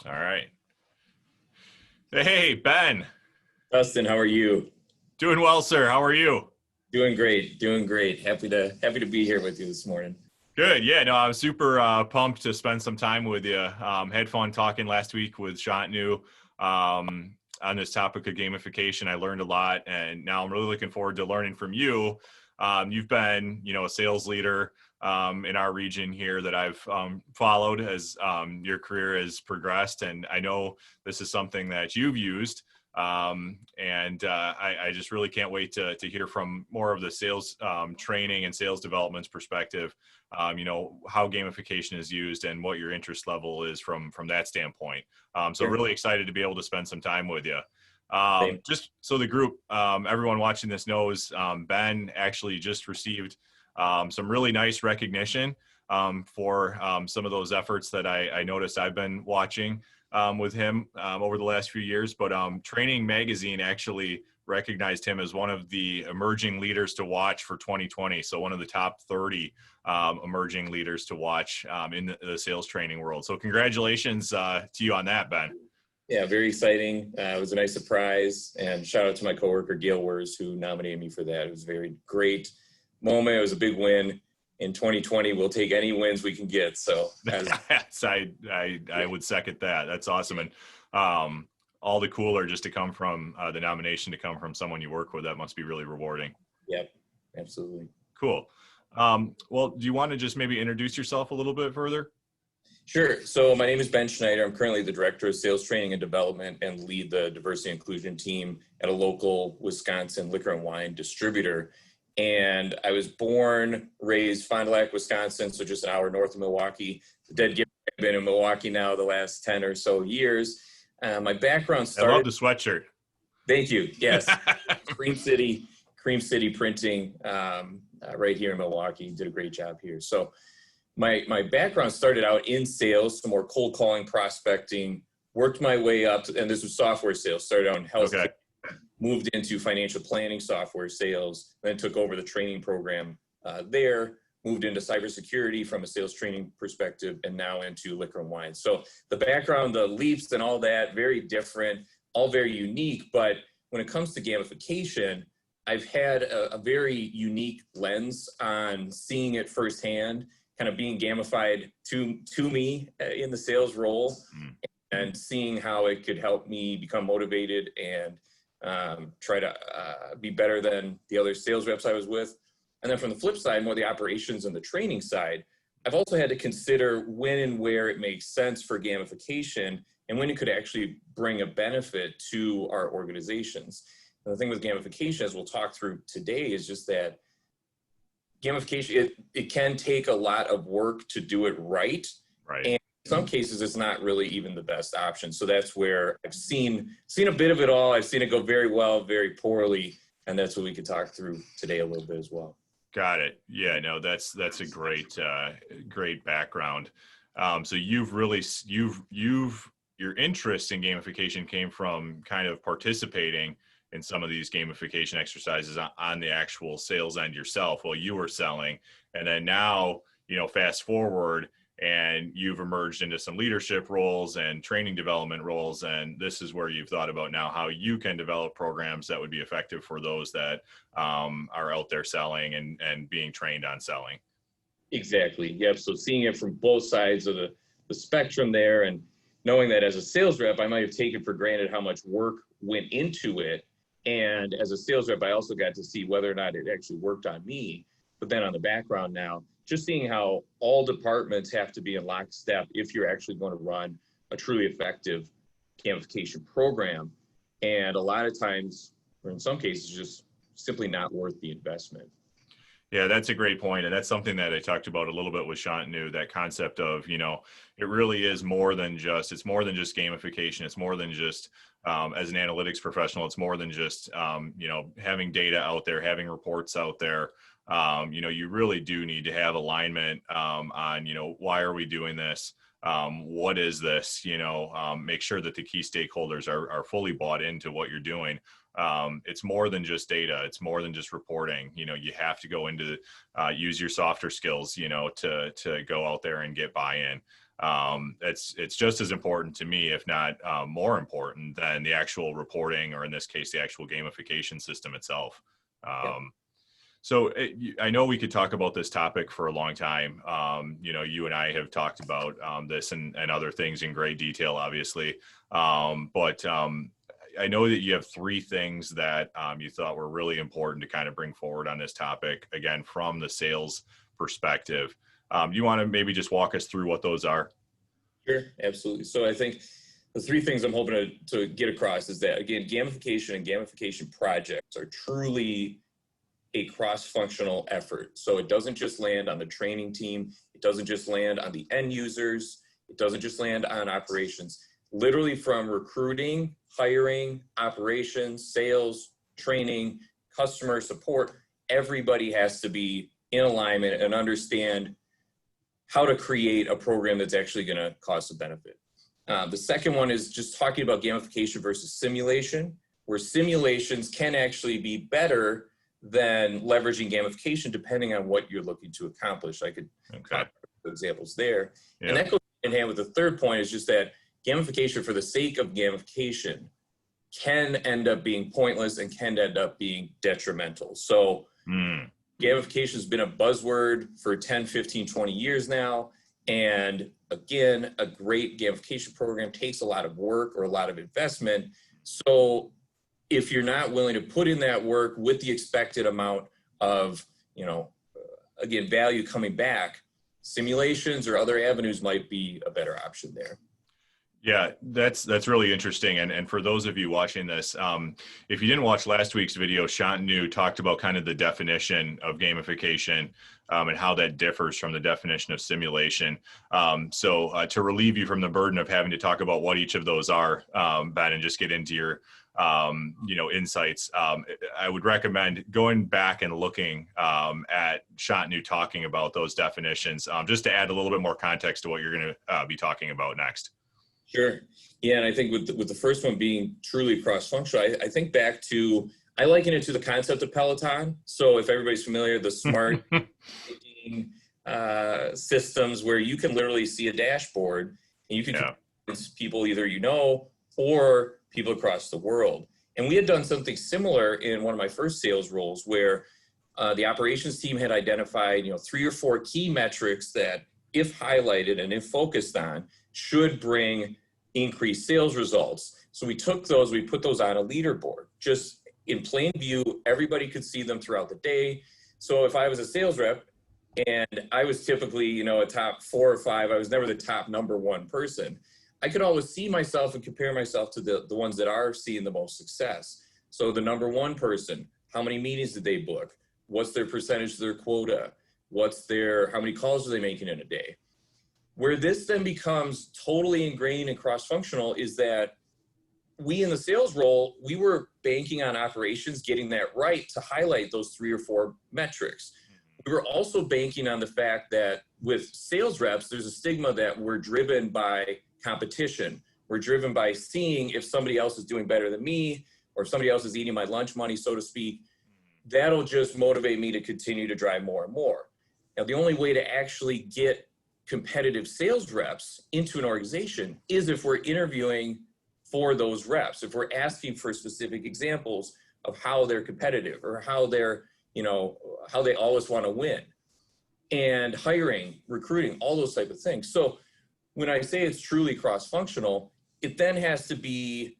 All right. Hey, Ben. Dustin, how are you? Doing well, sir. How are you? Doing great, doing great. Happy to be here with you this morning. Good. Yeah, no, I was super pumped to spend some time with you. Had fun talking last week with Shantanu on this topic of gamification. I learned a lot, and now I'm really looking forward to learning from you. You've been, a sales leader in our region here that I've followed as your career has progressed, and I know this is something that you've used. I just really can't wait to hear from more of the sales training and sales development's perspective, how gamification is used and what your interest level is from that standpoint. So Sure. really excited to be able to spend some time with you. Same. Just so the group, everyone watching this knows, Ben actually just received some really nice recognition for some of those efforts that I noticed I've been watching with him over the last few years. But Training Magazine actually recognized him as one of the emerging leaders to watch for 2020. So one of the top 30 emerging leaders to watch in the sales training world. So congratulations to you on that, Ben. Yeah, very exciting. It was a nice surprise, and shout out to my coworker Gail Wers, who nominated me for that. It was a very great moment. It was a big win. In 2020, we'll take any wins we can get. So I would second that. That's awesome. And all the cooler just to come from the nomination to come from someone you work with. That must be really rewarding. Yep, absolutely. Cool. Well, do you want to just maybe introduce yourself a little bit further? Sure. So my name is Ben Schneider. I'm currently the Director of Sales Training and Development and lead the diversity inclusion team at a local Wisconsin liquor and wine distributor. And I was born, raised Fond du Lac, Wisconsin, so just an hour north of Milwaukee. The dead giveaway. I've been in Milwaukee now the last 10 or so years. My background started. I love the sweatshirt. Thank you. Yes. Cream City Printing right here in Milwaukee. Did a great job here. So my background started out in sales, some more cold calling, prospecting, worked my way up, and this was software sales, started out in healthcare. Okay. Moved into financial planning software sales, then took over the training program there, moved into cybersecurity from a sales training perspective, and now into liquor and wine. So the background, the leaps and all that, very different, all very unique. But when it comes to gamification, I've had a very unique lens on seeing it firsthand, kind of being gamified to me in the sales role, and seeing how it could help me become motivated and try to be better than the other sales reps I was with. And then from the flip side, more the operations and the training side, I've also had to consider when and where it makes sense for gamification and when it could actually bring a benefit to our organizations. And the thing with gamification, as we'll talk through today, is just that gamification, it can take a lot of work to do it right. Right. And in some cases, it's not really even the best option. So that's where I've seen a bit of it all. I've seen it go very well, very poorly, and that's what we could talk through today a little bit as well. Got it. Yeah, no, that's a great background. So your interest in gamification came from kind of participating in some of these gamification exercises on the actual sales end yourself while you were selling, and then now fast forward, and you've emerged into some leadership roles and training development roles. And this is where you've thought about now how you can develop programs that would be effective for those that are out there selling and being trained on selling. Exactly. Yep. So seeing it from both sides of the spectrum there, and knowing that as a sales rep, I might have taken for granted how much work went into it. And as a sales rep, I also got to see whether or not it actually worked on me. But then on the background now, just seeing how all departments have to be in lockstep if you're actually going to run a truly effective gamification program. And a lot of times, or in some cases, just simply not worth the investment. Yeah, that's a great point. And that's something that I talked about a little bit with Shantanu, that concept of, it really is more than just gamification. It's more than just, as an analytics professional, it's more than just, having data out there, having reports out there. You really do need to have alignment on, why are we doing this? What is this? Make sure that the key stakeholders are fully bought into what you're doing. It's more than just data. It's more than just reporting. You have to go into use your softer skills, to go out there and get buy-in. It's just as important to me, if not more important than the actual reporting, or in this case, the actual gamification system itself. So I know we could talk about this topic for a long time. You and I have talked about this and other things in great detail, obviously. But I know that you have three things that you thought were really important to kind of bring forward on this topic, again, from the sales perspective. You want to maybe just walk us through what those are? Sure, absolutely. So I think the three things I'm hoping to get across is that, again, gamification and gamification projects are truly a cross-functional effort. So it doesn't just land on the training team. It doesn't just land on the end users. It doesn't just land on operations. Literally from recruiting, hiring, operations, sales, training, customer support, everybody has to be in alignment and understand how to create a program that's actually going to cause a benefit. The second one is just talking about gamification versus simulation, where simulations can actually be better than leveraging gamification, depending on what you're looking to accomplish. I could talk examples there. Yeah. And that goes in hand with the third point, is just that gamification for the sake of gamification can end up being pointless and can end up being detrimental. So gamification has been a buzzword for 10, 15, 20 years now. And again, a great gamification program takes a lot of work or a lot of investment. So if you're not willing to put in that work with the expected amount of, again, value coming back, simulations or other avenues might be a better option there. Yeah, that's really interesting. And for those of you watching this, if you didn't watch last week's video, Shantanu talked about kind of the definition of gamification and how that differs from the definition of simulation. So to relieve you from the burden of having to talk about what each of those are, Ben, and just get into your insights, I would recommend going back and looking at Shantanu talking about those definitions, just to add a little bit more context to what you're going to be talking about next. Sure. Yeah, and I think with the first one being truly cross-functional, I think back to, I liken it to the concept of Peloton. So if everybody's familiar, the smart systems where you can literally see a dashboard and you can convince people either or people across the world. And we had done something similar in one of my first sales roles, where the operations team had identified 3 or 4 key metrics that, if highlighted and if focused on, should bring increased sales results. So we took those, we put those on a leaderboard, just in plain view. Everybody could see them throughout the day. So if I was a sales rep and I was typically, a top 4 or 5, I was never the top number 1 person, I could always see myself and compare myself to the ones that are seeing the most success. So the number 1 person, how many meetings did they book? What's their percentage of their quota? How many calls are they making in a day? Where this then becomes totally ingrained and cross-functional is that we in the sales role, we were banking on operations getting that right to highlight those 3 or 4 metrics. We were also banking on the fact that with sales reps, there's a stigma that we're driven by competition. We're driven by seeing if somebody else is doing better than me, or if somebody else is eating my lunch money, so to speak. That'll just motivate me to continue to drive more and more. Now, the only way to actually get competitive sales reps into an organization is if we're interviewing for those reps, if we're asking for specific examples of how they're competitive or how they're, how they always want to win, and hiring, recruiting, all those type of things. So when I say it's truly cross-functional, it then has to be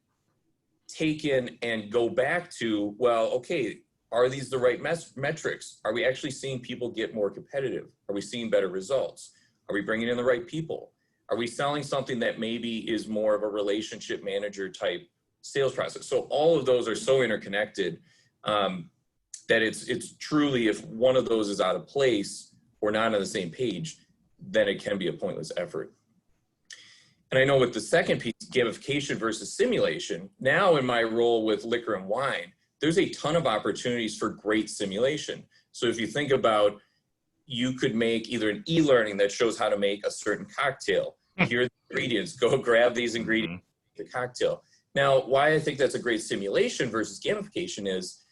taken and go back to, well, okay, are these the right metrics? Are we actually seeing people get more competitive? Are we seeing better results? Are we bringing in the right people? Are we selling something that maybe is more of a relationship manager type sales process? So all of those are so interconnected that it's truly, if one of those is out of place or not on the same page, then it can be a pointless effort. And I know with the second piece, gamification versus simulation, now in my role with liquor and wine, there's a ton of opportunities for great simulation. So if you think about, you could make either an e-learning that shows how to make a certain cocktail. Here are the ingredients. Go grab these ingredients, the cocktail. Now, why I think that's a great simulation versus gamification is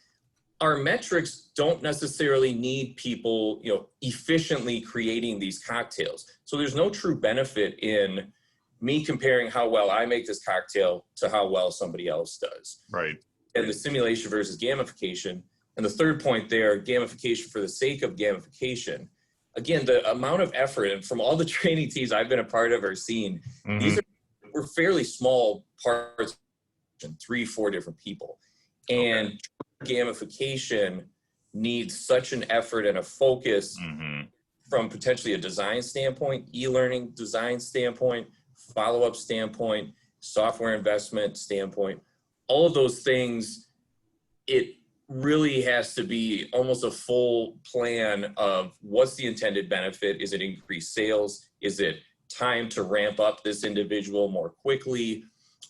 our metrics don't necessarily need people, efficiently creating these cocktails. So there's no true benefit in me comparing how well I make this cocktail to how well somebody else does. Right. And the simulation versus gamification. And the third point there, gamification for the sake of gamification. Again, the amount of effort, and from all the training teams I've been a part of or seen, these were fairly small parts, 3-4 different people. And gamification needs such an effort and a focus from potentially a design standpoint, e-learning design standpoint, follow-up standpoint, software investment standpoint, all of those things. It really has to be almost a full plan of what's the intended benefit. Is it increased sales? Is it time to ramp up this individual more quickly?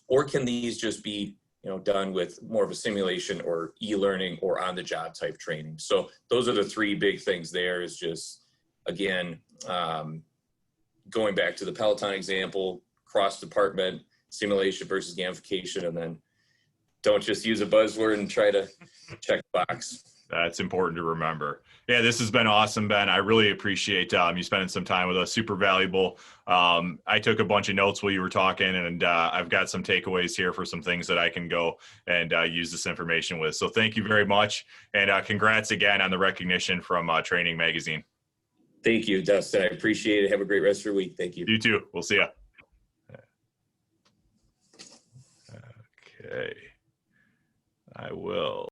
Or can these just be done with more of a simulation or e-learning or on-the-job type training? So those are the three big things there. Is just, again, going back to the Peloton example, cross-department simulation versus gamification, and then don't just use a buzzword and try to check the box. That's important to remember. Yeah, this has been awesome, Ben. I really appreciate you spending some time with us. Super valuable. I took a bunch of notes while you were talking, and I've got some takeaways here for some things that I can go and use this information with. So thank you very much. And congrats again on the recognition from Training Magazine. Thank you, Dustin. I appreciate it. Have a great rest of your week. Thank you. You too. We'll see you. Okay. I will.